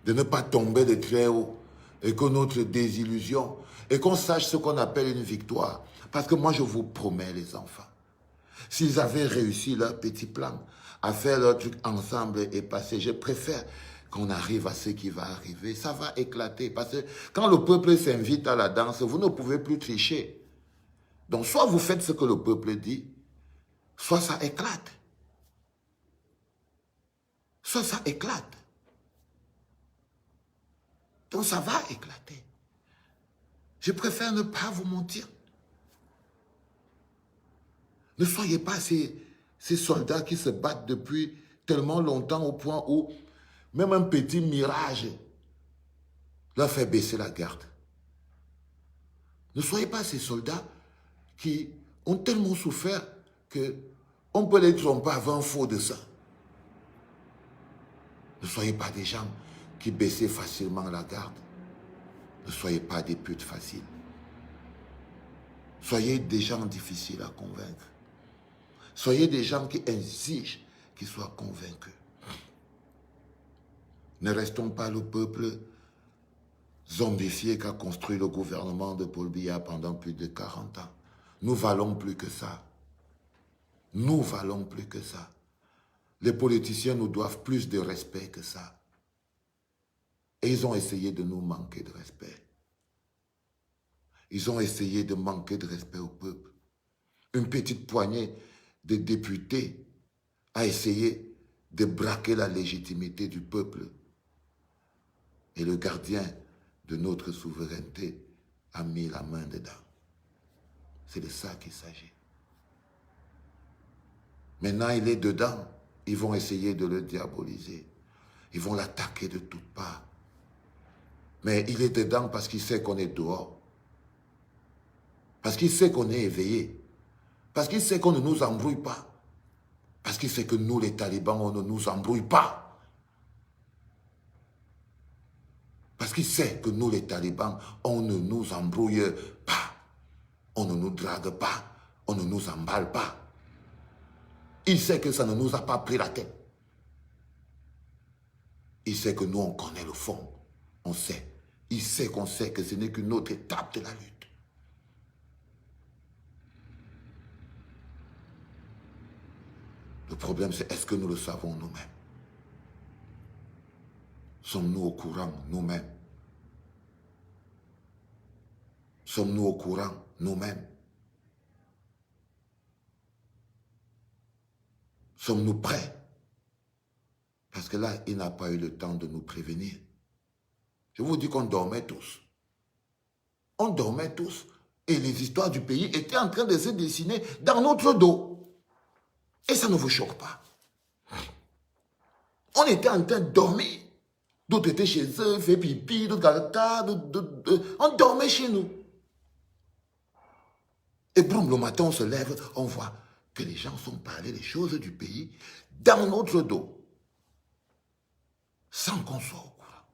de ne pas tomber de très haut et que notre désillusion et qu'on sache ce qu'on appelle une victoire. Parce que moi, je vous promets, les enfants, s'ils avaient réussi leur petit plan à faire leur truc ensemble et passer, je préfère qu'on arrive à ce qui va arriver. Ça va éclater parce que quand le peuple s'invite à la danse, vous ne pouvez plus tricher. Donc, soit vous faites ce que le peuple dit, soit ça éclate. Soit ça éclate. Donc ça va éclater. Je préfère ne pas vous mentir. Ne soyez pas ces soldats qui se battent depuis tellement longtemps au point où même un petit mirage leur fait baisser la garde. Ne soyez pas ces soldats qui ont tellement souffert qu'on peut les tromper avec un faux de ça. Ne soyez pas des gens qui baissent facilement la garde. Ne soyez pas des putes faciles. Soyez des gens difficiles à convaincre. Soyez des gens qui exigent qu'ils soient convaincus. Ne restons pas le peuple zombifié qu'a construit le gouvernement de Paul Biya pendant plus de 40 ans. Nous valons plus que ça. Nous valons plus que ça. Les politiciens nous doivent plus de respect que ça. Et ils ont essayé de nous manquer de respect. Ils ont essayé de manquer de respect au peuple. Une petite poignée de députés a essayé de braquer la légitimité du peuple. Et le gardien de notre souveraineté a mis la main dedans. C'est de ça qu'il s'agit. Maintenant, il est dedans. Ils vont essayer de le diaboliser. Ils vont l'attaquer de toutes parts. Mais il est dedans parce qu'il sait qu'on est dehors. Parce qu'il sait qu'on est éveillé. Parce qu'il sait qu'on ne nous embrouille pas. Parce qu'il sait que nous, les talibans, on ne nous embrouille pas. Parce qu'il sait que nous, les talibans, on ne nous embrouille pas. On ne nous drague pas. On ne nous emballe pas. Il sait que ça ne nous a pas pris la tête. Il sait que nous, on connaît le fond. On sait. Il sait qu'on sait que ce n'est qu'une autre étape de la lutte. Le problème, c'est est-ce que nous le savons nous-mêmes? Sommes-nous au courant nous-mêmes? Sommes-nous au courant nous-mêmes? Sommes-nous prêts? Parce que là, il n'a pas eu le temps de nous prévenir. Je vous dis qu'on dormait tous. On dormait tous. Et les histoires du pays étaient en train de se dessiner dans notre dos. Et ça ne vous choque pas. On était en train de dormir. D'autres étaient chez eux, fait pipi, d'autres caca, on dormait chez nous. Et boum, le matin, on se lève, on voit que les gens sont parlés des choses du pays dans notre dos. Sans qu'on soit au courant.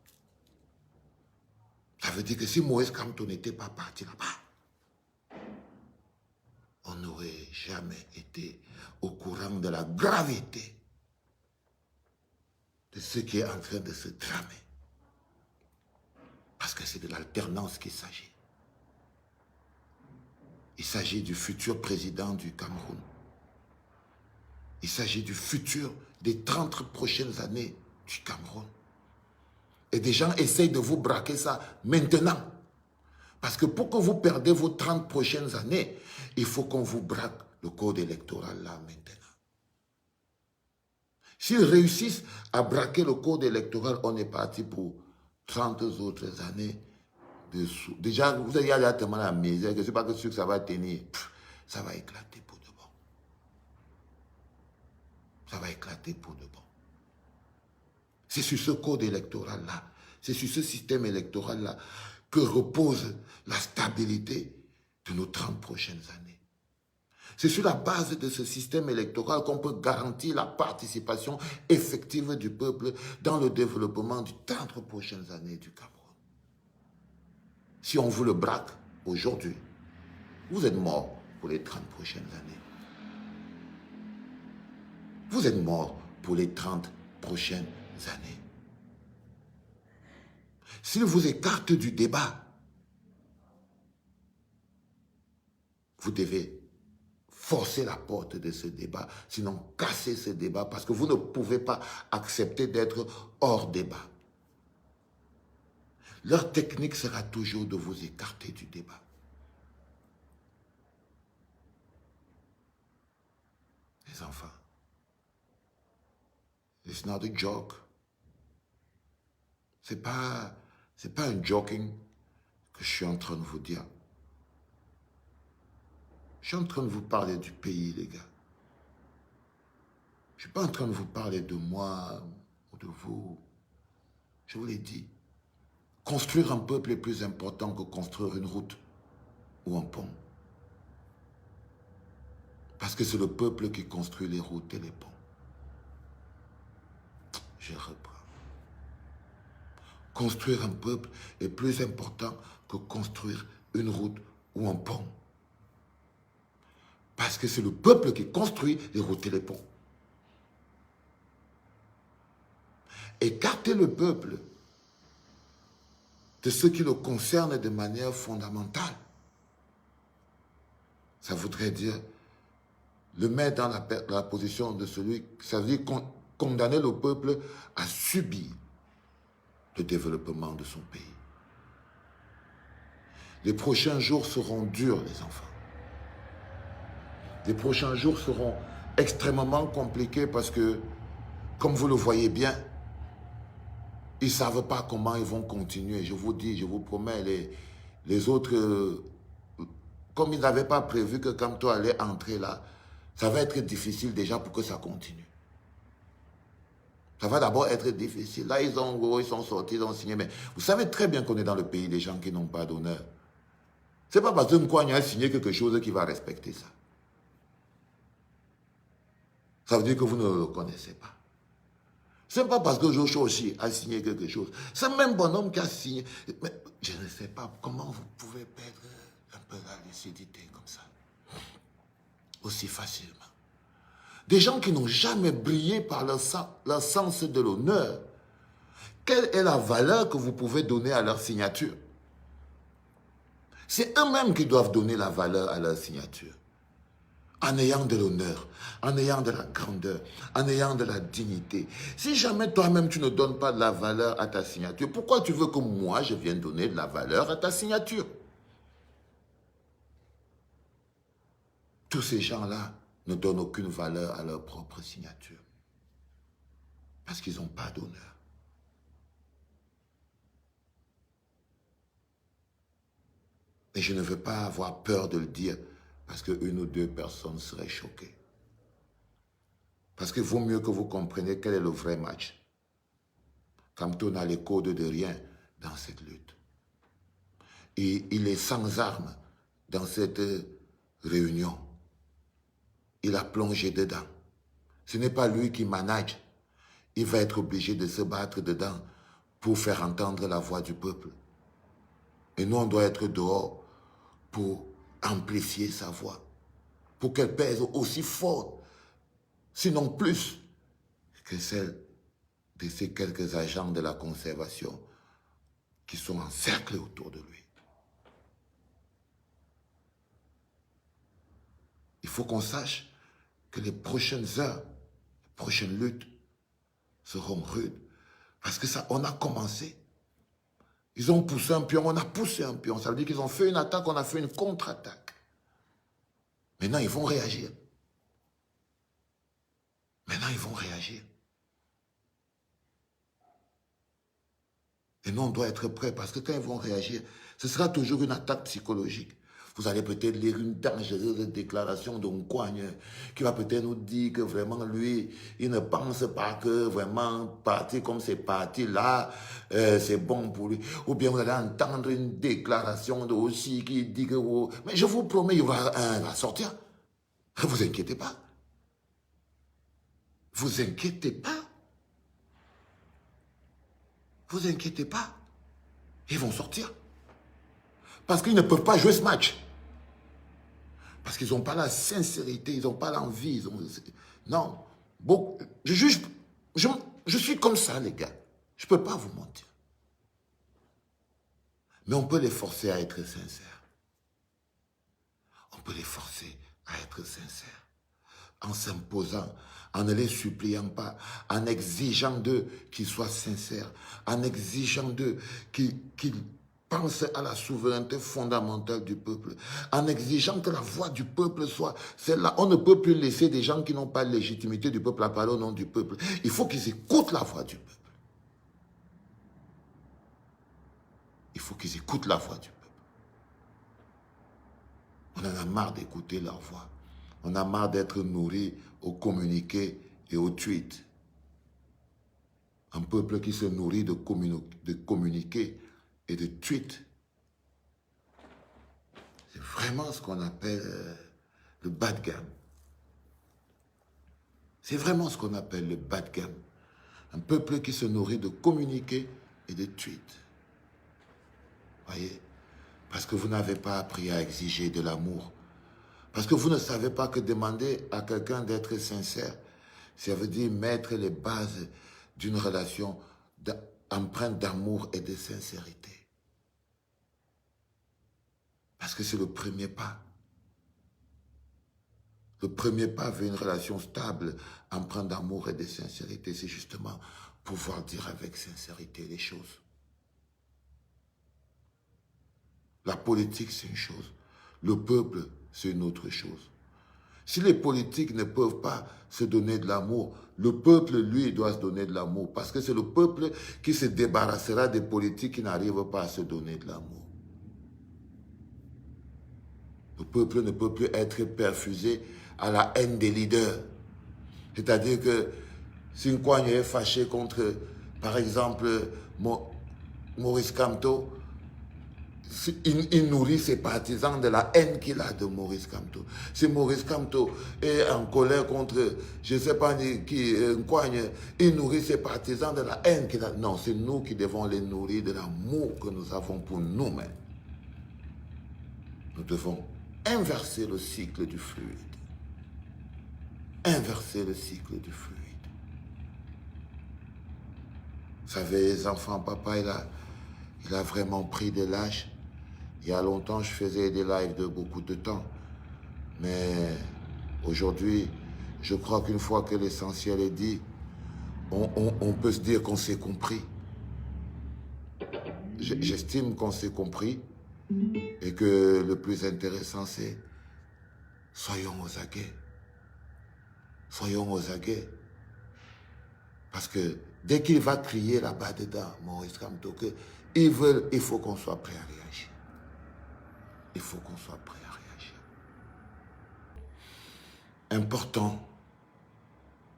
Ça veut dire que si Moïse Kamto n'était pas parti là-bas, on n'aurait jamais été au courant de la gravité de ce qui est en train de se tramer. Parce que c'est de l'alternance qu'il s'agit. Il s'agit du futur président du Cameroun. Il s'agit du futur des 30 prochaines années du Cameroun. Et des gens essayent de vous braquer ça maintenant. Parce que pour que vous perdez vos 30 prochaines années, il faut qu'on vous braque le code électoral là maintenant. S'ils réussissent à braquer le code électoral, on est parti pour 30 autres années dessous. Déjà, vous avez tellement la misère que ce n'est pas que sûr que ça va tenir. Ça va éclater pour de bon. Ça va éclater pour de bon. C'est sur ce code électoral-là, c'est sur ce système électoral-là que repose la stabilité de nos 30 prochaines années. C'est sur la base de ce système électoral qu'on peut garantir la participation effective du peuple dans le développement des 30 prochaines années du Cameroun. Si on vous le braque aujourd'hui, vous êtes mort pour les 30 prochaines années. Vous êtes mort pour les 30 prochaines années. S'il vous écarte du débat, vous devez forcer la porte de ce débat, sinon casser ce débat, parce que vous ne pouvez pas accepter d'être hors débat. Leur technique sera toujours de vous écarter du débat. Les enfants, it's not a joke. C'est pas un joking que je suis en train de vous dire. Je suis en train de vous parler du pays, les gars. Je ne suis pas en train de vous parler de moi ou de vous. Je vous l'ai dit. Construire un peuple est plus important que construire une route ou un pont. Parce que c'est le peuple qui construit les routes et les ponts. Je reprends. Construire un peuple est plus important que construire une route ou un pont. Parce que c'est le peuple qui construit les routes et les ponts. Écarter le peuple de ce qui le concerne de manière fondamentale, ça voudrait dire le mettre dans la position de celui, ça veut dire condamner le peuple à subir le développement de son pays. Les prochains jours seront durs, les enfants. Les prochains jours seront extrêmement compliqués parce que, comme vous le voyez bien, ils ne savent pas comment ils vont continuer. Je vous dis, je vous promets, les autres, comme ils n'avaient pas prévu que Kamto allait entrer là, ça va être difficile déjà pour que ça continue. Ça va d'abord être difficile. Là, ils sont sortis, ils ont signé. Mais vous savez très bien qu'on est dans le pays des gens qui n'ont pas d'honneur. Ce n'est pas parce que Nkouagne a signé quelque chose qu'il va respecter ça. Ça veut dire que vous ne le connaissez pas. Ce n'est pas parce que Joshua aussi a signé quelque chose. C'est même bonhomme qui a signé. Mais je ne sais pas comment vous pouvez perdre un peu la lucidité comme ça. Aussi facilement. Des gens qui n'ont jamais brillé par leur sens de l'honneur. Quelle est la valeur que vous pouvez donner à leur signature? C'est eux-mêmes qui doivent donner la valeur à leur signature. En ayant de l'honneur, en ayant de la grandeur, en ayant de la dignité. Si jamais toi-même tu ne donnes pas de la valeur à ta signature, pourquoi tu veux que moi je vienne donner de la valeur à ta signature? Tous ces gens-là ne donnent aucune valeur à leur propre signature. Parce qu'ils n'ont pas d'honneur. Et je ne veux pas avoir peur de le dire parce qu'une ou deux personnes seraient choquées. Parce qu'il vaut mieux que vous compreniez quel est le vrai match. Quand on a les codes de rien dans cette lutte. Et il est sans armes dans cette réunion. Il a plongé dedans. Ce n'est pas lui qui manage. Il va être obligé de se battre dedans pour faire entendre la voix du peuple. Et nous, on doit être dehors pour amplifier sa voix, pour qu'elle pèse aussi fort, sinon plus, que celle de ces quelques agents de la conservation qui sont encerclés autour de lui. Il faut qu'on sache que les prochaines heures, les prochaines luttes seront rudes, parce que ça, on a commencé. Ils ont poussé un pion, on a poussé un pion. Ça veut dire qu'ils ont fait une attaque, on a fait une contre-attaque. Maintenant, ils vont réagir. Maintenant, ils vont réagir. Et nous, on doit être prêts parce que quand ils vont réagir, ce sera toujours une attaque psychologique. Vous allez peut-être lire une dangereuse déclaration de Nkouagne qui va peut-être nous dire que vraiment lui, il ne pense pas que vraiment partir comme c'est parti là, c'est bon pour lui. Ou bien vous allez entendre une déclaration de aussi qui dit que... Oh, mais je vous promets, il y aura un va sortir. Ne vous inquiétez pas. Vous inquiétez pas. Vous inquiétez pas. Ils vont sortir. Parce qu'ils ne peuvent pas jouer ce match. Parce qu'ils n'ont pas la sincérité, ils n'ont pas l'envie. Non. Bon, je suis comme ça, les gars. Je ne peux pas vous mentir. Mais on peut les forcer à être sincères. On peut les forcer à être sincères. En s'imposant, en ne les suppliant pas, en exigeant d'eux qu'ils soient sincères, en exigeant d'eux qu'ils pensent à la souveraineté fondamentale du peuple, en exigeant que la voix du peuple soit celle-là. On ne peut plus laisser des gens qui n'ont pas de légitimité du peuple à parler au nom du peuple. Il faut qu'ils écoutent la voix du peuple. Il faut qu'ils écoutent la voix du peuple. On en a marre d'écouter leur voix. On a marre d'être nourris au communiqué et au tweet. Un peuple qui se nourrit de communiqués et de tweets. C'est vraiment ce qu'on appelle le bas de gamme. C'est vraiment ce qu'on appelle le bas de gamme. Un peuple qui se nourrit de communiqués et de tweets. Voyez? Parce que vous n'avez pas appris à exiger de l'amour. Parce que vous ne savez pas que demander à quelqu'un d'être sincère, ça veut dire mettre les bases d'une relation empreinte d'amour et de sincérité. Parce que c'est le premier pas. Le premier pas vers une relation stable, empreinte d'amour et de sincérité, c'est justement pouvoir dire avec sincérité les choses. La politique, c'est une chose. Le peuple, c'est une autre chose. Si les politiques ne peuvent pas se donner de l'amour, le peuple, lui, doit se donner de l'amour. Parce que c'est le peuple qui se débarrassera des politiques qui n'arrivent pas à se donner de l'amour. Le peuple ne peut plus être perfusé à la haine des leaders. C'est-à-dire que Si Nkwanye est fâché contre, par exemple, Maurice Kamto, il nourrit ses partisans de la haine qu'il a de Maurice Kamto. Si Maurice Kamto est en colère contre, je ne sais pas qui, Nkwanye, il nourrit ses partisans de la haine qu'il a. Non, c'est nous qui devons les nourrir de l'amour que nous avons pour nous-mêmes. Nous devons inverser le cycle du fluide. Inverser le cycle du fluide. Vous savez, les enfants, papa, il a vraiment pris de l'âge. Il y a longtemps, je faisais des lives de beaucoup de temps. Mais aujourd'hui, je crois qu'une fois que l'essentiel est dit, on peut se dire qu'on s'est compris. J'estime qu'on s'est compris et que le plus intéressant, c'est soyons aux aguets. Soyons aux aguets. Parce que dès qu'il va crier là-bas dedans, Maurice Kamto, il faut qu'on soit prêt à réagir. Il faut qu'on soit prêt à réagir. Important,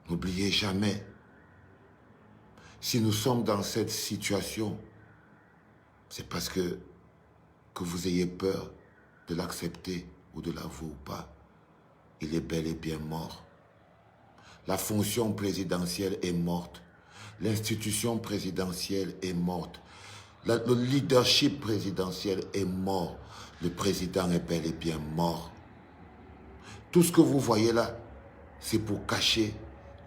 n'oubliez jamais, si nous sommes dans cette situation, c'est parce que vous ayez peur de l'accepter ou de l'avouer ou pas. Il est bel et bien mort. La fonction présidentielle est morte. L'institution présidentielle est morte. Le leadership présidentiel est mort. Le président est bel et bien mort. Tout ce que vous voyez là, c'est pour cacher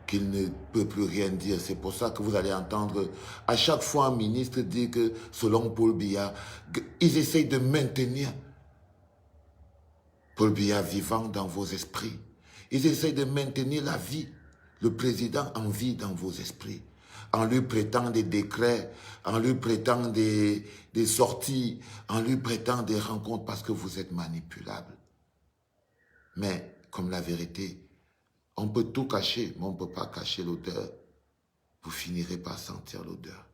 qu'il ne peut plus rien dire. C'est pour ça que vous allez entendre à chaque fois un ministre dire que, selon Paul Biya, ils essayent de maintenir Paul Biya vivant dans vos esprits. Ils essayent de maintenir la vie, le président en vie dans vos esprits, en lui prêtant des décrets, en lui prêtant des sorties, en lui prêtant des rencontres parce que vous êtes manipulable. Mais, comme la vérité, on peut tout cacher, mais on ne peut pas cacher l'odeur. Vous finirez par sentir l'odeur.